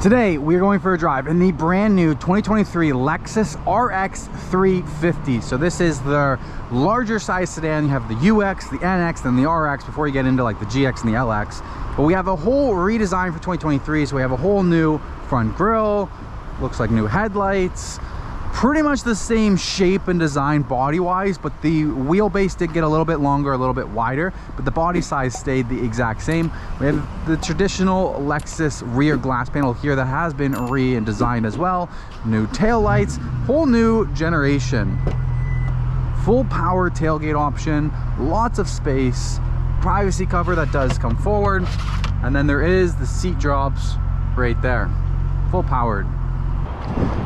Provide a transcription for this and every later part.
Today, we're going for a drive in the brand new 2023 Lexus RX350. So this is the larger size sedan. You have the UX, the NX, then the RX before you get into like the GX and the LX. But we have a whole redesign for 2023. So we have a whole new front grille, looks like new headlights, pretty much the same shape and design body wise, but the wheelbase did get a little bit longer, a little bit wider, but the body size stayed the exact same. We have the traditional Lexus rear glass panel here that has been redesigned as well. New tail lights, whole new generation. Full power tailgate option, lots of space, privacy cover that does come forward, and then there is the seat drops right there, full powered.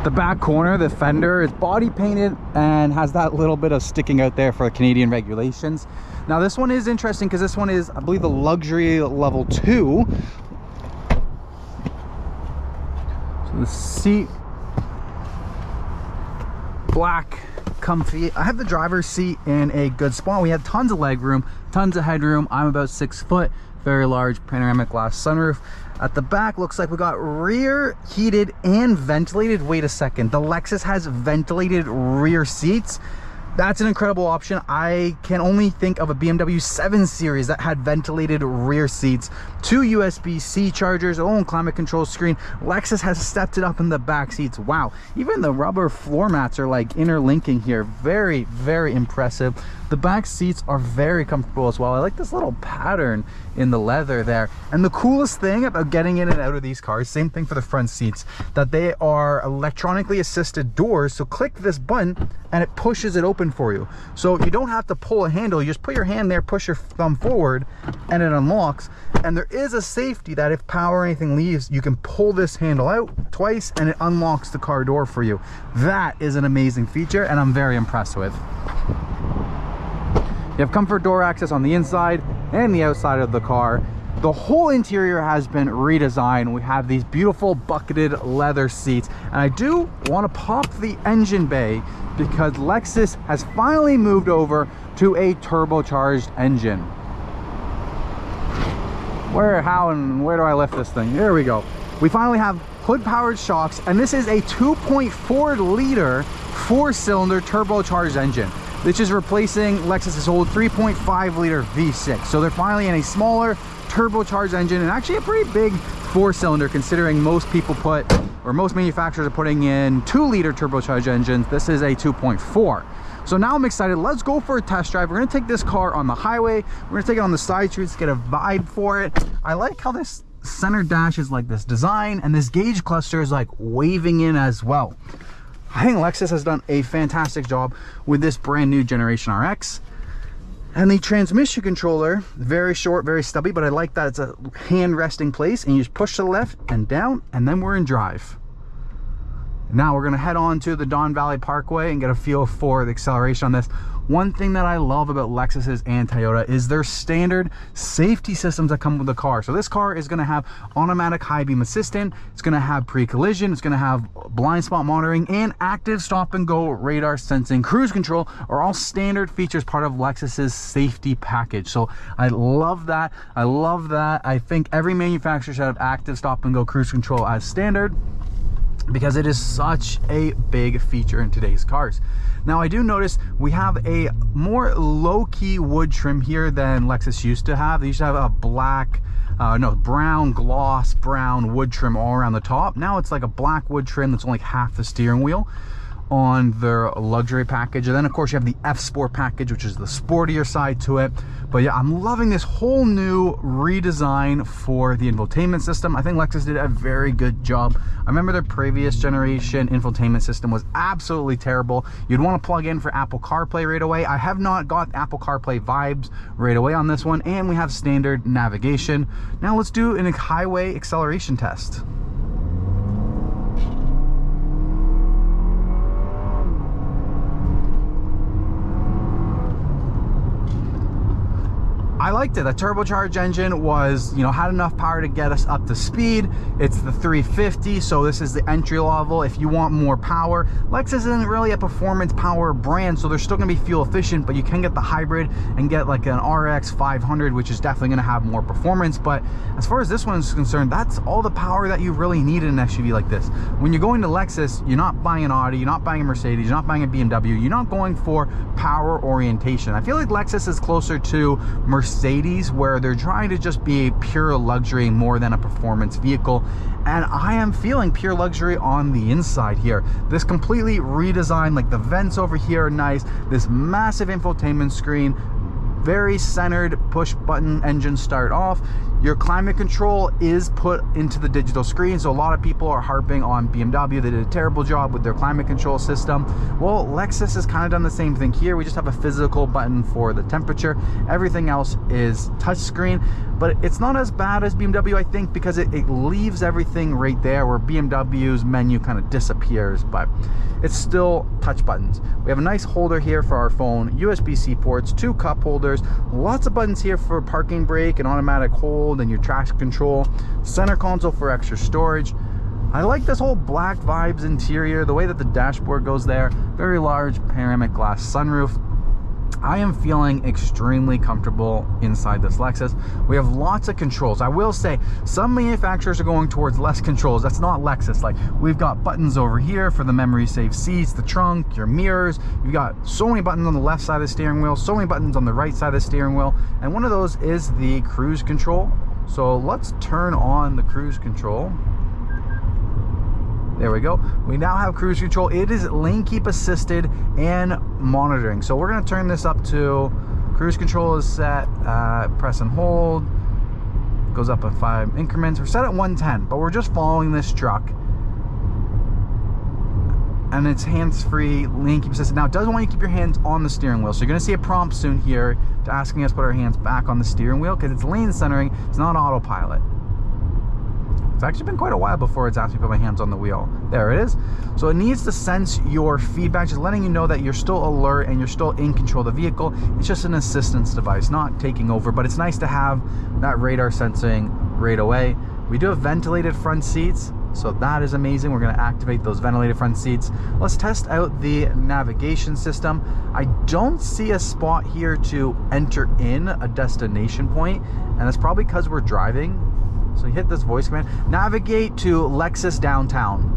The back corner, the fender is body painted and has that little bit of sticking out there for Canadian regulations. Now this one is interesting because this one is, I believe, the luxury level 2. So the seat, black, comfy. I have the driver's seat in a good spot. We have tons of leg room, tons of headroom. I'm about 6 foot, very large panoramic glass sunroof. At the back, looks like we got rear heated and ventilated. Wait a second, the Lexus has ventilated rear seats. That's an incredible option. I can only think of a BMW 7 Series that had ventilated rear seats, 2 USB-C chargers, own climate control screen. Lexus has stepped it up in the back seats. Wow, even the rubber floor mats are like interlinking here. Very, very impressive. The back seats are very comfortable as well. I like this little pattern in the leather there. And the coolest thing about getting in and out of these cars, same thing for the front seats, that they are electronically assisted doors. So click this button and it pushes it open for you. So you don't have to pull a handle. You just put your hand there, push your thumb forward, and it unlocks. And there is a safety that if power or anything leaves, you can pull this handle out twice and it unlocks the car door for you. That is an amazing feature and I'm very impressed with. You have comfort door access on the inside and the outside of the car. The whole interior has been redesigned. We have these beautiful bucketed leather seats. And I do want to pop the engine bay because Lexus has finally moved over to a turbocharged engine. Where, how, and where do I lift this thing? There we go. We finally have hood-powered shocks, and this is a 2.4 liter 4-cylinder turbocharged engine. This is replacing Lexus's old 3.5 liter V6. So they're finally in a smaller turbocharged engine and actually a pretty big 4-cylinder considering most people put, or most manufacturers are putting in 2-liter turbocharged engines. This is a 2.4. So now I'm excited. Let's go for a test drive. We're gonna take this car on the highway. We're gonna take it on the side streets, get a vibe for it. I like how this center dash is like this design and this gauge cluster is like waving in as well. I think Lexus has done a fantastic job with this brand new generation RX. And the transmission controller, very short, very stubby, but I like that it's a hand resting place and you just push to the left and down and then we're in drive. Now we're gonna head on to the Don Valley Parkway and get a feel for the acceleration on this. One thing that I love about Lexus's and Toyota is their standard safety systems that come with the car. So this car is gonna have automatic high beam assistant, it's gonna have pre-collision, it's gonna have blind spot monitoring, and active stop and go radar sensing. Cruise control are all standard features part of Lexus's safety package. So I love that, I love that. I think every manufacturer should have active stop and go cruise control as standard, because it is such a big feature in today's cars. Now I do notice we have a more low-key wood trim here than Lexus used to have. They used to have a black, brown, gloss brown wood trim all around the top. Now it's like a black wood trim that's only half the steering wheel on their luxury package. And then of course you have the F Sport package, which is the sportier side to it. But yeah, I'm loving this whole new redesign for the infotainment system. I think Lexus did a very good job. I remember their previous generation infotainment system was absolutely terrible. You'd want to plug in for Apple CarPlay right away. I have not got Apple CarPlay vibes right away on this one, and we have standard navigation. Now let's do a highway acceleration test. I liked it. The turbocharged engine was, you know, had enough power to get us up to speed. It's the 350, so this is the entry level. If you want more power, Lexus isn't really a performance power brand, so they're still gonna be fuel efficient, but you can get the hybrid and get like an RX 500, which is definitely gonna have more performance. But as far as this one is concerned, that's all the power that you really need in an SUV like this. When you're going to Lexus, you're not buying an Audi, you're not buying a Mercedes, you're not buying a BMW, you're not going for power orientation. I feel like Lexus is closer to Mercedes, where they're trying to just be a pure luxury more than a performance vehicle, and I am feeling pure luxury on the inside here. This completely redesigned, like the vents over here are nice, this massive infotainment screen, very centered push button engine start off. Your climate control is put into the digital screen, so a lot of people are harping on BMW. They did a terrible job with their climate control system. Well, Lexus has kind of done the same thing here. We just have a physical button for the temperature. Everything else is touchscreen, but it's not as bad as BMW, I think, because it leaves everything right there, where BMW's menu kind of disappears, but it's still touch buttons. We have a nice holder here for our phone, USB-C ports, 2 cup holders, lots of buttons here for parking brake and automatic hold and your traction control, center console for extra storage. I like this whole black vibes interior, the way that the dashboard goes there, very large panoramic glass sunroof. I am feeling extremely comfortable inside this Lexus. We have lots of controls. I will say some manufacturers are going towards less controls. That's not Lexus. Like, we've got buttons over here for the memory save seats, the trunk, your mirrors. You've got so many buttons on the left side of the steering wheel, so many buttons on the right side of the steering wheel, and one of those is the cruise control. So let's turn on the cruise control. There we go. We now have cruise control. It is lane keep assisted and monitoring. So we're going to turn this up to cruise control is set, press and hold. Goes up in 5 increments. We're set at 110, but we're just following this truck. And it's hands-free, lane keep assisted. Now, it doesn't want you to keep your hands on the steering wheel. So you're going to see a prompt soon here to asking us to put our hands back on the steering wheel, because it's lane centering. It's not autopilot. It's actually been quite a while before it's asked me to put my hands on the wheel. There it is. So it needs to sense your feedback, just letting you know that you're still alert and you're still in control of the vehicle. It's just an assistance device, not taking over, but it's nice to have that radar sensing right away. We do have ventilated front seats, so that is amazing. We're going to activate those ventilated front seats. Let's test out the navigation system. I don't see a spot here to enter in a destination point, and that's probably because we're driving. So you hit this voice command, navigate to Lexus Downtown.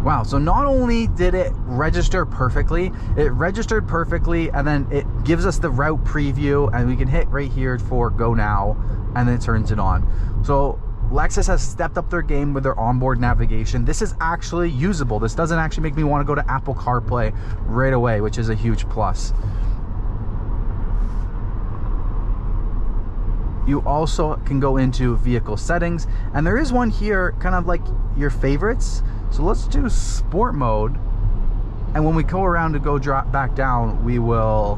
Wow, so not only did it register perfectly, it registered perfectly, and then it gives us the route preview, and we can hit right here for go now, and then it turns it on. So Lexus has stepped up their game with their onboard navigation. This is actually usable. This doesn't actually make me want to go to Apple CarPlay right away, which is a huge plus. You also can go into vehicle settings, and there is one here, kind of like your favorites. So let's do sport mode, and when we go around to go drop back down, we will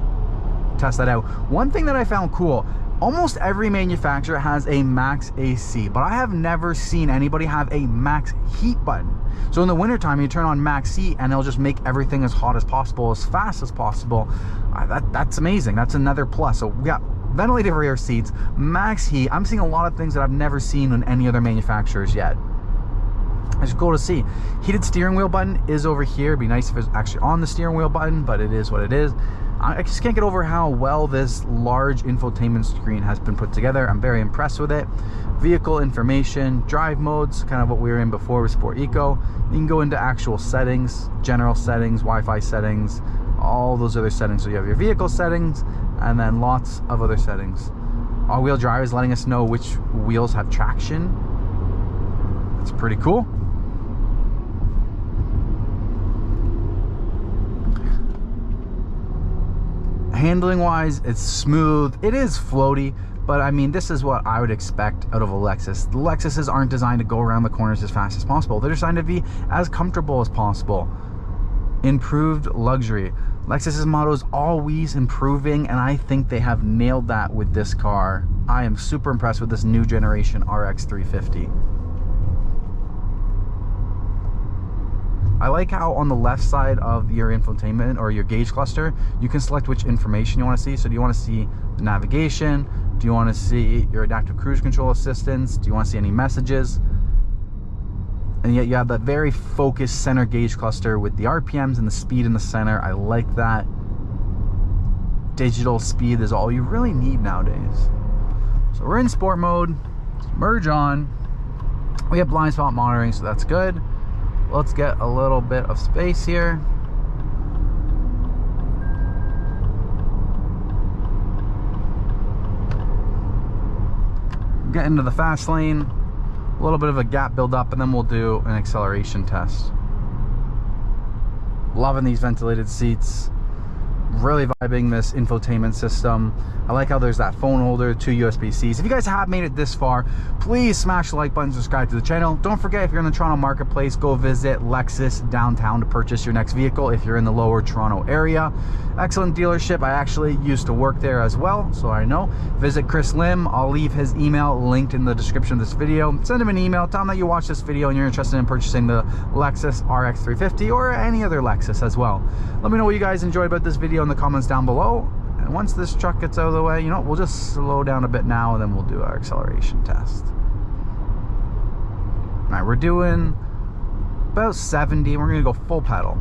test that out. One thing that I found cool, almost every manufacturer has a max AC, but I have never seen anybody have a max heat button. So in the wintertime, you turn on max heat and it'll just make everything as hot as possible, as fast as possible. That's amazing. That's another plus. So we got ventilated rear seats, max heat. I'm seeing a lot of things that I've never seen in any other manufacturers yet. It's cool to see. Heated steering wheel button is over here. It'd be nice if it's actually on the steering wheel button, but it is what it is. I just can't get over how well this large infotainment screen has been put together. I'm very impressed with it. Vehicle information, drive modes, kind of what we were in before with Sport Eco. You can go into actual settings, general settings, Wi-Fi settings, all those other settings. So you have your vehicle settings and then lots of other settings. All-wheel drive is letting us know which wheels have traction. That's pretty cool. Handling wise, it's smooth. It is floaty, but I mean, this is what I would expect out of a Lexus. The Lexuses aren't designed to go around the corners as fast as possible. They're designed to be as comfortable as possible. Improved luxury. Lexus's motto is always improving, and I think they have nailed that with this car. I am super impressed with this new generation RX350. I like how on the left side of your infotainment or your gauge cluster, you can select which information you want to see. So do you want to see the navigation? Do you want to see your adaptive cruise control assistance? Do you want to see any messages? And yet you have that very focused center gauge cluster with the RPMs and the speed in the center. I like that. Digital speed is all you really need nowadays. So we're in sport mode. Merge on. We have blind spot monitoring, so that's good. Let's get a little bit of space here. Get into the fast lane. A little bit of a gap build up, and then we'll do an acceleration test. Loving these ventilated seats. Really vibing this infotainment system. I like how there's that phone holder, 2 USB-Cs. If you guys have made it this far, please smash the like button, subscribe to the channel. Don't forget, if you're in the Toronto marketplace, go visit Lexus Downtown to purchase your next vehicle if you're in the lower Toronto area. Excellent dealership. I actually used to work there as well, so I know. Visit Chris Lim. I'll leave his email linked in the description of this video. Send him an email. Tell him that you watched this video and you're interested in purchasing the Lexus RX350 or any other Lexus as well. Let me know what you guys enjoyed about this video in the comments down below. And once this truck gets out of the way, you know, we'll just slow down a bit now and then we'll do our acceleration test. All right, we're doing about 70. We're gonna go full pedal.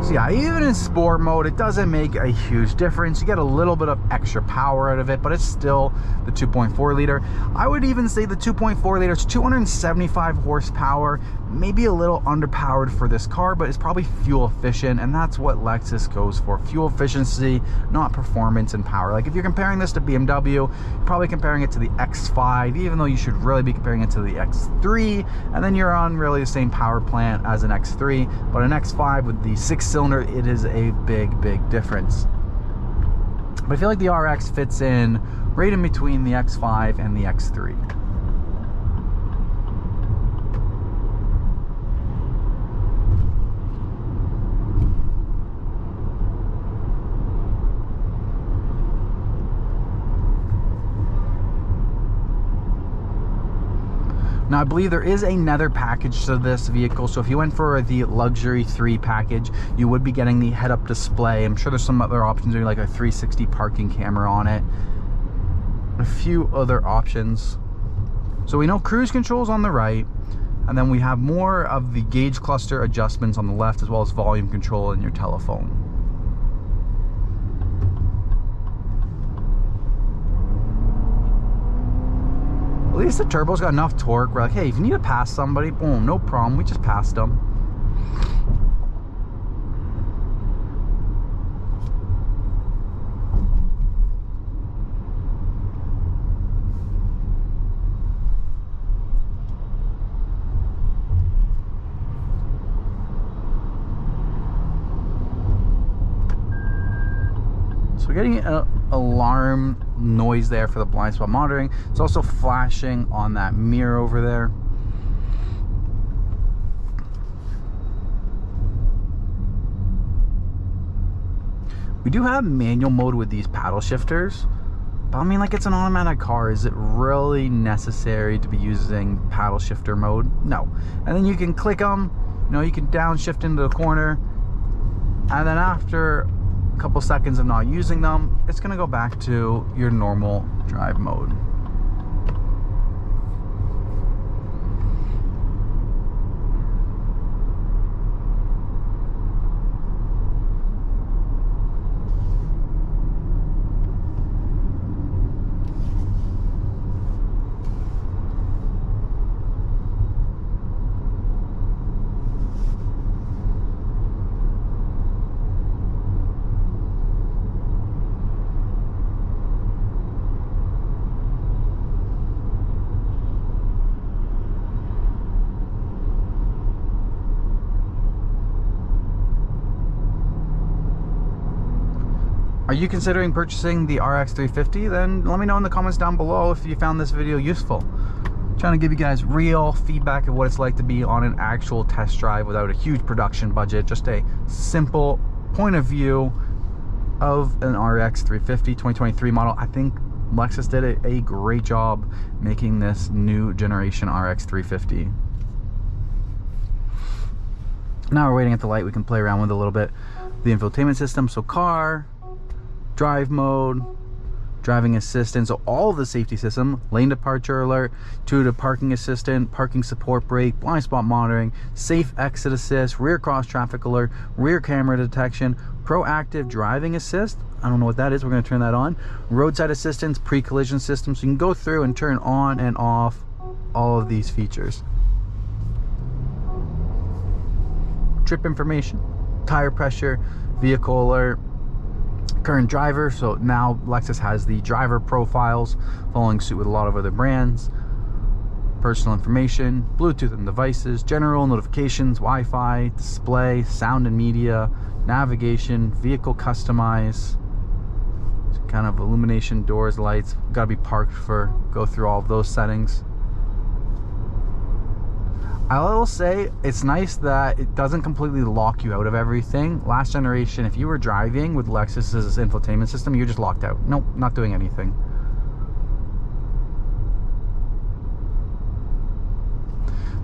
So yeah, even in sport mode, it doesn't make a huge difference. You get a little bit of extra power out of it, but it's still the 2.4 liter. I would even say the 2.4 liter is 275 horsepower, maybe a little underpowered for this car, but it's probably fuel efficient, and that's what Lexus goes for. Fuel efficiency, not performance and power. Like if you're comparing this to BMW, you're probably comparing it to the X5, even though you should really be comparing it to the X3, and then you're on really the same power plant as an X3, but an X5 with the 6-cylinder, it is a big difference. But I feel like the RX fits in right in between the X5 and the X3. Now I believe there is another package to this vehicle, so if you went for the Luxury 3 package, you would be getting the head-up display. I'm sure there's some other options, like a 360 parking camera on it, a few other options. So we know cruise control's on the right, and then we have more of the gauge cluster adjustments on the left, as well as volume control in your telephone. At least the turbo's got enough torque. We're like, hey, if you need to pass somebody, boom, no problem. We just passed them. So we're getting an alarm noise there for the blind spot monitoring. It's also flashing on that mirror over there. We do have manual mode with these paddle shifters, but I mean, like, it's an automatic car. Is it really necessary to be using paddle shifter mode? No. And then you can click them, you know, you can downshift into the corner, and then after a couple seconds of not using them, it's going to go back to your normal drive mode. Are you considering purchasing the RX350? Then let me know in the comments down below if you found this video useful. I'm trying to give you guys real feedback of what it's like to be on an actual test drive without a huge production budget. Just a simple point of view of an RX350 2023 model. I think Lexus did a great job making this new generation RX350. Now we're waiting at the light. We can play around with it a little bit. The infotainment system, so car, drive mode, driving assistant, so all of the safety system, lane departure alert, intuitive parking assistant, parking support brake, blind spot monitoring, safe exit assist, rear cross traffic alert, rear camera detection, proactive driving assist. I don't know what that is. We're going to turn that on. Roadside assistance, pre-collision system, so you can go through and turn on and off all of these features. Trip information, tire pressure, vehicle alert, current driver. So now Lexus has the driver profiles, following suit with a lot of other brands. Personal information, Bluetooth and devices, general notifications, Wi-Fi, display, sound and media, navigation, vehicle customize, kind of illumination, doors, lights. Got to be parked for, go through all of those settings. I will say it's nice that it doesn't completely lock you out of everything. Last generation, if you were driving with Lexus's infotainment system, you're just locked out. Nope, not doing anything.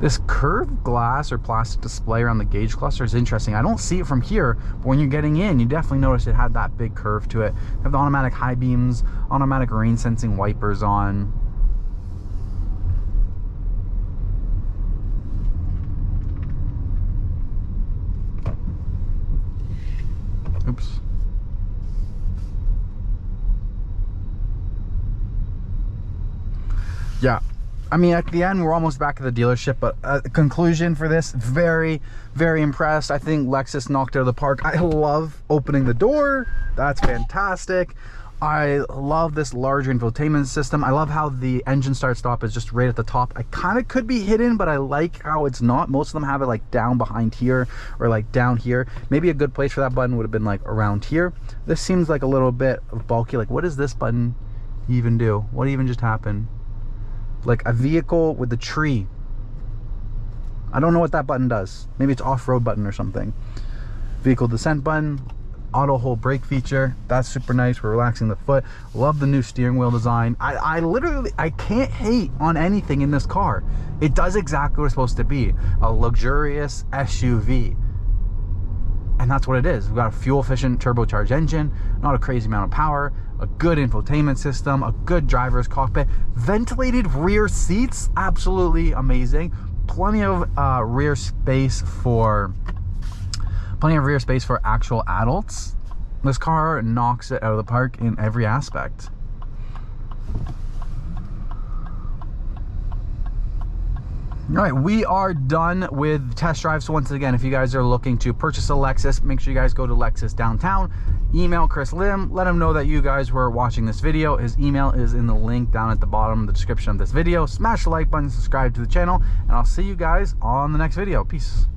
This curved glass or plastic display around the gauge cluster is interesting. I don't see it from here, but when you're getting in, you definitely notice it had that big curve to it. You have the automatic high beams, automatic rain sensing wipers on. Oops. Yeah, I mean, at the end, we're almost back at the dealership, but conclusion for this, very, very impressed. I think Lexus knocked it out of the park. I love opening the door. That's fantastic. I love this larger infotainment system. I love how the engine start stop is just right at the top. I kind of could be hidden, but I like how it's not. Most of them have it like down behind here or like down here. Maybe a good place for that button would have been like around here. This seems like a little bit of bulky. Like, what does this button even do? What even just happened? Like a vehicle with a tree. I don't know what that button does. Maybe it's off-road button or something. Vehicle descent button. Auto hold brake feature, that's super nice. We're relaxing the foot. Love the new steering wheel design. I literally can't hate on anything in this car. It does exactly what it's supposed to be, a luxurious SUV, and that's what it is. We've got a fuel efficient turbocharged engine, not a crazy amount of power, a good infotainment system, a good driver's cockpit, ventilated rear seats, absolutely amazing. Plenty of rear space for actual adults. This car knocks it out of the park in every aspect. All right, we are done with test drive. So once again, if you guys are looking to purchase a Lexus, make sure you guys go to Lexus Downtown. Email Chris Lim, let him know that you guys were watching this video. His email is in the link down at the bottom of the description of this video. Smash the like button, subscribe to the channel, and I'll see you guys on the next video. Peace.